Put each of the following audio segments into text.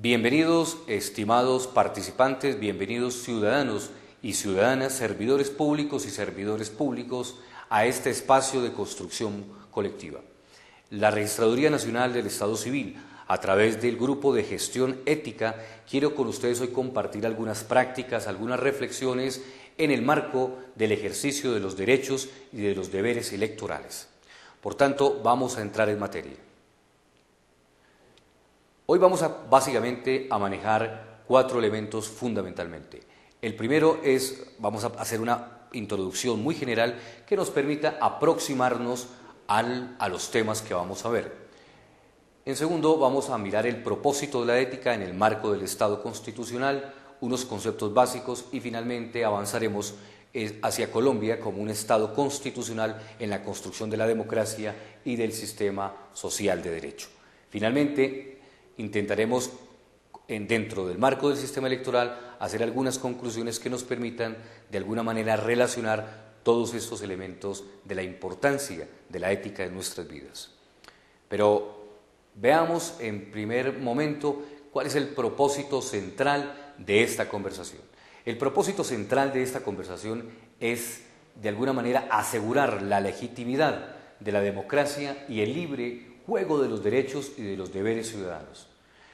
Bienvenidos, estimados participantes, bienvenidos ciudadanos y ciudadanas, servidores públicos y servidores públicos a este espacio de construcción colectiva. La Registraduría Nacional del Estado Civil, a través del Grupo de Gestión Ética, quiero con ustedes hoy compartir algunas prácticas, algunas reflexiones en el marco del ejercicio de los derechos y de los deberes electorales. Por tanto, vamos a entrar en materia. Hoy vamos básicamente a manejar 4 elementos fundamentalmente. El primero vamos a hacer una introducción muy general que nos permita aproximarnos a los temas que vamos a ver. En segundo, vamos a mirar el propósito de la ética en el marco del Estado constitucional, unos conceptos básicos y finalmente avanzaremos hacia Colombia como un Estado constitucional en la construcción de la democracia y del sistema social de derecho. Finalmente, intentaremos, dentro del marco del sistema electoral, hacer algunas conclusiones que nos permitan, de alguna manera, relacionar todos estos elementos de la importancia de la ética en nuestras vidas. Pero veamos en primer momento cuál es el propósito central de esta conversación. El propósito central de esta conversación es, de alguna manera, asegurar la legitimidad de la democracia y el libre juego de los derechos y de los deberes ciudadanos.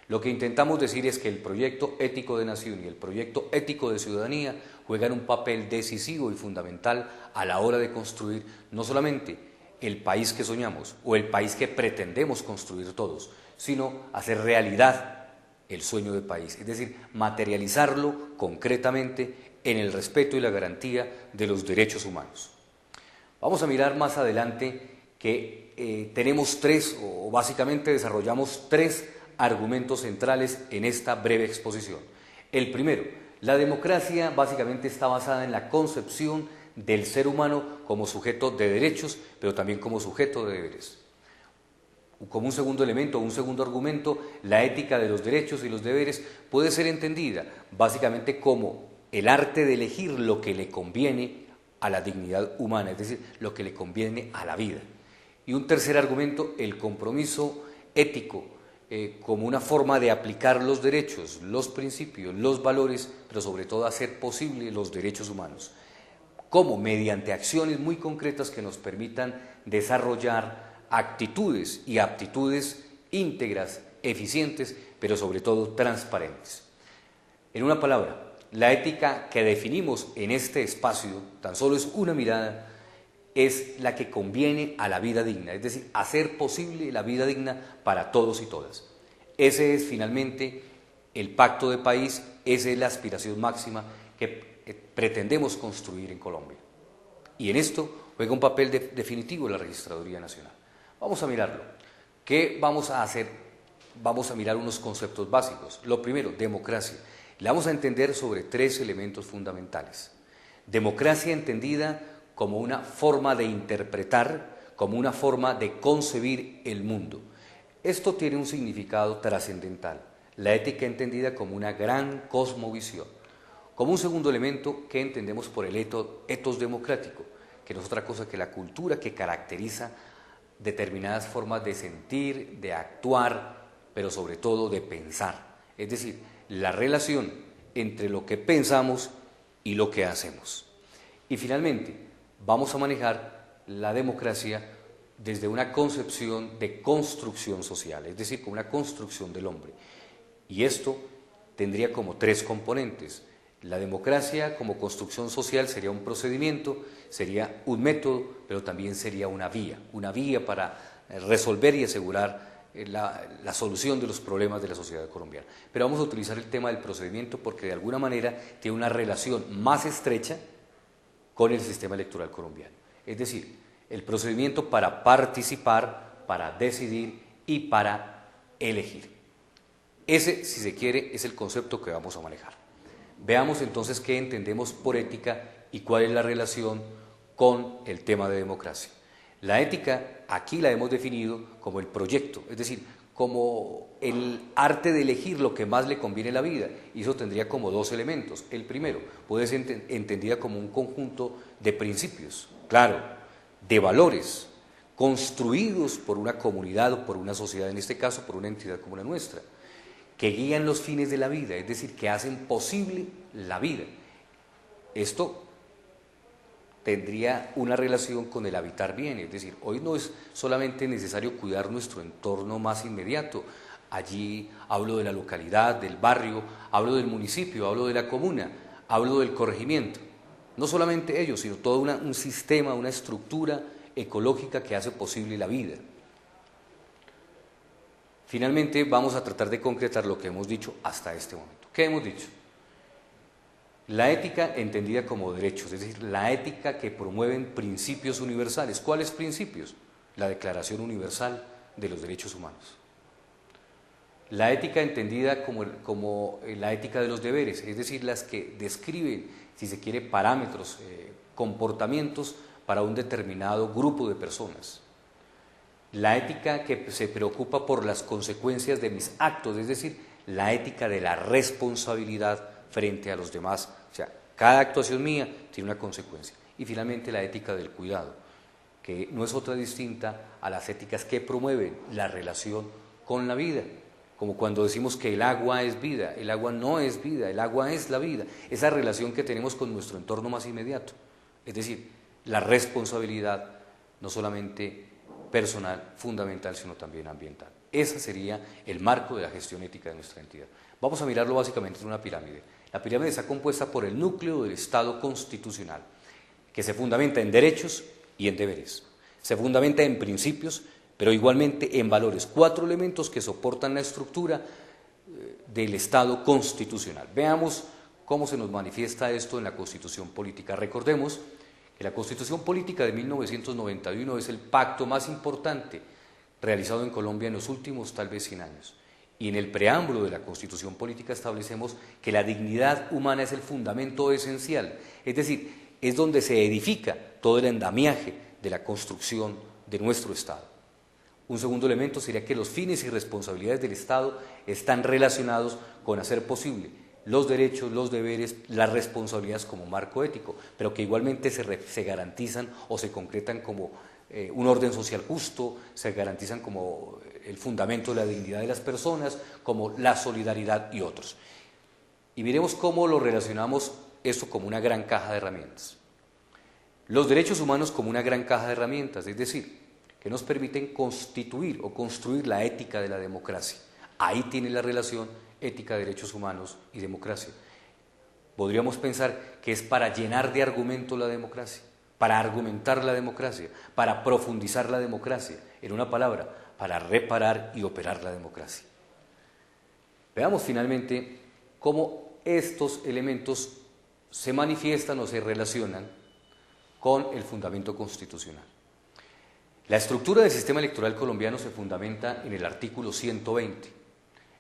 Lo que intentamos decir es que el proyecto ético de nación y el proyecto ético de ciudadanía juegan un papel decisivo y fundamental a la hora de construir no solamente el país que soñamos o el país que pretendemos construir todos, sino hacer realidad el sueño de país, es decir, materializarlo concretamente en el respeto y la garantía de los derechos humanos. Vamos a mirar más adelante que tenemos básicamente desarrollamos 3 argumentos centrales en esta breve exposición. El primero, la democracia básicamente está basada en la concepción del ser humano como sujeto de derechos, pero también como sujeto de deberes. Como un segundo elemento, un segundo argumento, la ética de los derechos y los deberes puede ser entendida básicamente como el arte de elegir lo que le conviene a la dignidad humana, es decir, lo que le conviene a la vida. Y un tercer argumento, el compromiso ético como una forma de aplicar los derechos, los principios, los valores, pero sobre todo hacer posible los derechos humanos. ¿Cómo? Mediante acciones muy concretas que nos permitan desarrollar actitudes y aptitudes íntegras, eficientes, pero sobre todo transparentes. En una palabra, la ética que definimos en este espacio, tan solo es una mirada, es la que conviene a la vida digna, es decir, hacer posible la vida digna para todos y todas. Ese es finalmente el pacto de país, esa es la aspiración máxima que pretendemos construir en Colombia. Y en esto juega un papel definitivo la Registraduría Nacional. Vamos a mirarlo. ¿Qué vamos a hacer? Vamos a mirar unos conceptos básicos. Lo primero, democracia. La vamos a entender sobre 3 elementos fundamentales. Democracia entendida como una forma de interpretar, como una forma de concebir el mundo. Esto tiene un significado trascendental, la ética entendida como una gran cosmovisión. Como un segundo elemento, ¿qué entendemos por el etos democrático? Que no es otra cosa que la cultura que caracteriza determinadas formas de sentir, de actuar, pero sobre todo de pensar. Es decir, la relación entre lo que pensamos y lo que hacemos. Y finalmente, vamos a manejar la democracia desde una concepción de construcción social, es decir, como una construcción del hombre. Y esto tendría como 3 componentes. La democracia como construcción social sería un procedimiento, sería un método, pero también sería una vía para resolver y asegurar la solución de los problemas de la sociedad colombiana. Pero vamos a utilizar el tema del procedimiento porque de alguna manera tiene una relación más estrecha con el sistema electoral colombiano. Es decir, el procedimiento para participar, para decidir y para elegir. Ese, si se quiere, es el concepto que vamos a manejar. Veamos entonces qué entendemos por ética y cuál es la relación con el tema de democracia. La ética aquí la hemos definido como el proyecto, es decir, como el arte de elegir lo que más le conviene a la vida, y eso tendría como 2 elementos. El primero, puede ser entendida como un conjunto de principios, claro, de valores, construidos por una comunidad o por una sociedad, en este caso por una entidad como la nuestra, que guían los fines de la vida, es decir, que hacen posible la vida. Esto tendría una relación con el habitar bien, es decir, hoy no es solamente necesario cuidar nuestro entorno más inmediato, allí hablo de la localidad, del barrio, hablo del municipio, hablo de la comuna, hablo del corregimiento, no solamente ellos, sino todo un sistema, una estructura ecológica que hace posible la vida. Finalmente vamos a tratar de concretar lo que hemos dicho hasta este momento. ¿Qué hemos dicho? La ética entendida como derechos, es decir, la ética que promueven principios universales. ¿Cuáles principios? La Declaración Universal de los Derechos Humanos. La ética entendida como la ética de los deberes, es decir, las que describen, si se quiere, parámetros, comportamientos para un determinado grupo de personas. La ética que se preocupa por las consecuencias de mis actos, es decir, la ética de la responsabilidad frente a los demás, o sea, cada actuación mía tiene una consecuencia. Y finalmente la ética del cuidado, que no es otra distinta a las éticas que promueven la relación con la vida, como cuando decimos que el agua es vida, el agua no es vida, el agua es la vida, esa relación que tenemos con nuestro entorno más inmediato, es decir, la responsabilidad no solamente personal, fundamental, sino también ambiental. Ese sería el marco de la gestión ética de nuestra entidad. Vamos a mirarlo básicamente en una pirámide. La pirámide está compuesta por el núcleo del Estado constitucional, que se fundamenta en derechos y en deberes. Se fundamenta en principios, pero igualmente en valores. 4 elementos que soportan la estructura del Estado constitucional. Veamos cómo se nos manifiesta esto en la Constitución Política. Recordemos que la Constitución Política de 1991 es el pacto más importante realizado en Colombia en los últimos tal vez 100 años. Y en el preámbulo de la Constitución Política establecemos que la dignidad humana es el fundamento esencial, es decir, es donde se edifica todo el andamiaje de la construcción de nuestro Estado. Un segundo elemento sería que los fines y responsabilidades del Estado están relacionados con hacer posible los derechos, los deberes, las responsabilidades como marco ético, pero que igualmente se garantizan o se concretan como un orden social justo, se garantizan como el fundamento de la dignidad de las personas, como la solidaridad y otros. Y miremos cómo lo relacionamos esto como una gran caja de herramientas. Los derechos humanos como una gran caja de herramientas, es decir, que nos permiten constituir o construir la ética de la democracia. Ahí tiene la relación ética, derechos humanos y democracia. Podríamos pensar que es para llenar de argumento la democracia, para argumentar la democracia, para profundizar la democracia, en una palabra, para reparar y operar la democracia. Veamos finalmente cómo estos elementos se manifiestan o se relacionan con el fundamento constitucional. La estructura del sistema electoral colombiano se fundamenta en el artículo 120.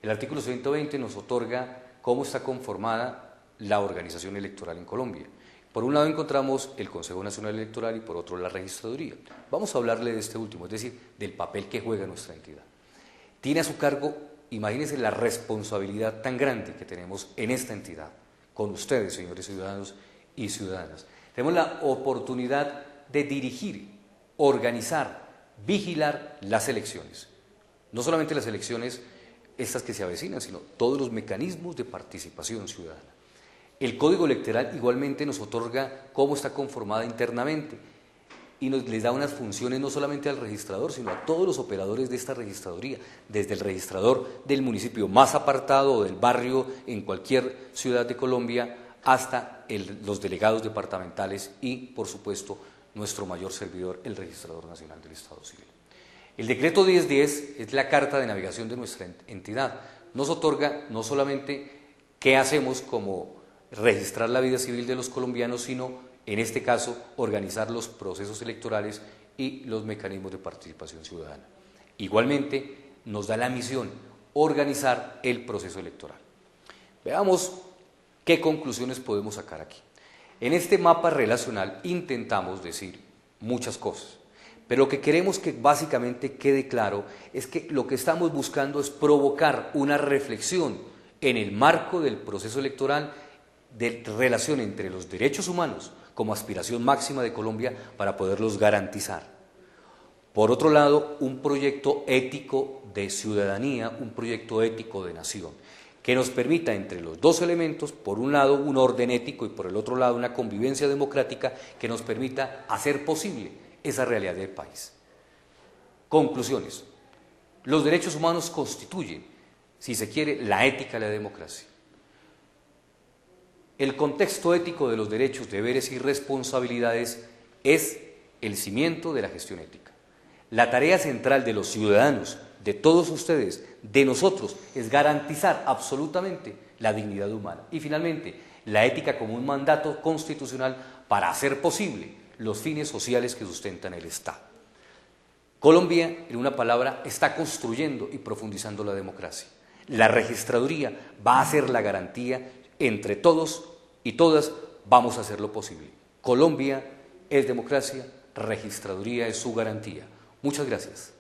El artículo 120 nos otorga cómo está conformada la organización electoral en Colombia. Por un lado encontramos el Consejo Nacional Electoral y por otro la Registraduría. Vamos a hablarle de este último, es decir, del papel que juega nuestra entidad. Tiene a su cargo, imagínense la responsabilidad tan grande que tenemos en esta entidad, con ustedes, señores ciudadanos y ciudadanas. Tenemos la oportunidad de dirigir, organizar, vigilar las elecciones. No solamente las elecciones estas que se avecinan, sino todos los mecanismos de participación ciudadana. El Código Electoral igualmente nos otorga cómo está conformada internamente y les da unas funciones no solamente al registrador, sino a todos los operadores de esta registraduría, desde el registrador del municipio más apartado o del barrio en cualquier ciudad de Colombia, hasta los delegados departamentales y, por supuesto, nuestro mayor servidor, el Registrador Nacional del Estado Civil. El decreto 1010 es la carta de navegación de nuestra entidad. Nos otorga no solamente qué hacemos como registrar la vida civil de los colombianos, sino, en este caso, organizar los procesos electorales y los mecanismos de participación ciudadana. Igualmente, nos da la misión organizar el proceso electoral. Veamos qué conclusiones podemos sacar aquí. En este mapa relacional intentamos decir muchas cosas, pero lo que queremos que básicamente quede claro es que lo que estamos buscando es provocar una reflexión en el marco del proceso electoral de relación entre los derechos humanos como aspiración máxima de Colombia para poderlos garantizar. Por otro lado, un proyecto ético de ciudadanía, un proyecto ético de nación, que nos permita entre los dos elementos, por un lado un orden ético y por el otro lado una convivencia democrática que nos permita hacer posible esa realidad del país. Conclusiones. Los derechos humanos constituyen, si se quiere, la ética de la democracia. El contexto ético de los derechos, deberes y responsabilidades es el cimiento de la gestión ética. La tarea central de los ciudadanos, de todos ustedes, de nosotros, es garantizar absolutamente la dignidad humana. Y finalmente, la ética como un mandato constitucional para hacer posible los fines sociales que sustentan el Estado. Colombia, en una palabra, está construyendo y profundizando la democracia. La registraduría va a ser la garantía, entre todos y todas vamos a hacer lo posible. Colombia es democracia, registraduría es su garantía. Muchas gracias.